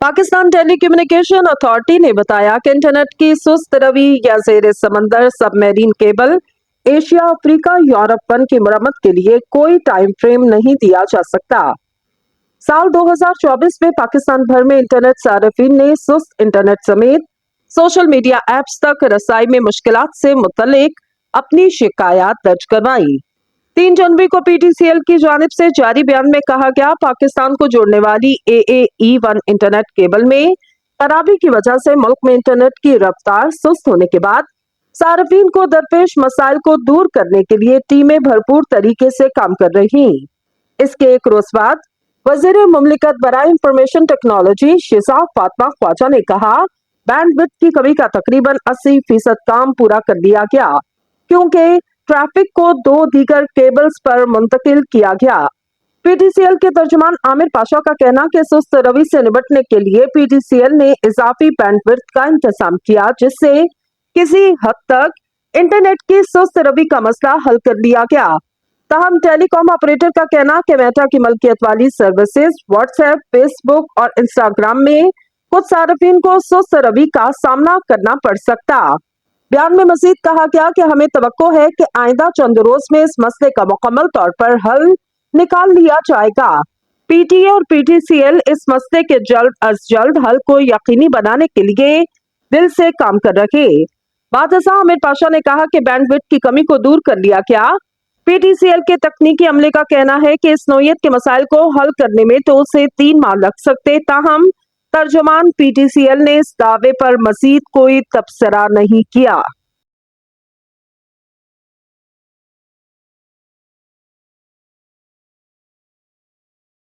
Pakistan tele communication authority ने बताया कि इंटरनेट की सुस्त रवि या जेर समंदर submarine cable Asia, Africa, Europe one की मरम्मत के लिए कोई टाइम फ्रेम नहीं दिया जा सकता। साल 2024 में पाकिस्तान भर में इंटरनेट सार्फिन ने सुस्त इंटरनेट समेत सोशल मीडिया एप्स तक रसाई में मुश्किलात से मुतल्लिक अपनी शिकायत दर्ज करवाई। 3 जनवरी को पीटीसीएल की जानिब से जारी बयान में कहा गया, पाकिस्तान को जोड़ने वाली AAE1 इंटरनेट केबल में खराबी की वजह से मुल्क में इंटरनेट की रफ्तार सुस्त होने के बाद सार्फिन को दरपेश मसाइल को दूर करने के लिए टीमें भरपूर तरीके से काम कर रही। इसके एक रोज बाद वजीर मुमलिकत बराए इंफॉर्मेशन टेक्नोलॉजी शिजाक फातिमा ख्वाजा ने कहा, बैंडविड्थ की कमी का तकरीबन 80% काम पूरा कर लिया गया क्योंकि ट्रैफिक को 2 दीगर केबल्स पर मुंतकिल किया गया। पीटीसीएल के तर्जुमान आमिर पाशा का कहना कि सुस्त रवि से निपटने के लिए पीटीसीएल ने इजाफी बैंडविड्थ का इंतजाम किया, जिससे किसी हद तक इंटरनेट की सुस्त रवि का मसला हल कर लिया गया। ताहम टेलीकॉम ऑपरेटर का कहना कि मेटा की मलकियत वाली सर्विसेज व्हाट्सएप, फेसबुक और इंस्टाग्राम में कुछ सार्फिन को सुस्त रवि का सामना करना पड़ सकता। बयान में मजीद कहा गया कि हमें तवक्को है कि आइंदा चंद रोज में इस मसले का मुकम्मल तौर पर हल निकाल लिया जाएगा। पीटीए और पीटीसीएल इस मसले के जल्द अज जल्द हल को यकीनी बनाने के लिए दिल से काम कर रहे। बादशाह आमिर पाशा ने कहा कि बैंडविड्थ की कमी को दूर कर लिया गया। पीटीसीएल के तकनीकी अमले का कहना है कि इस नौयत के मसाइल को हल करने में 2 से 3 माह लग सकते। ताहम तर्जुमान पीटीसीएल ने इस दावे पर मजीद कोई तबसरा नहीं किया।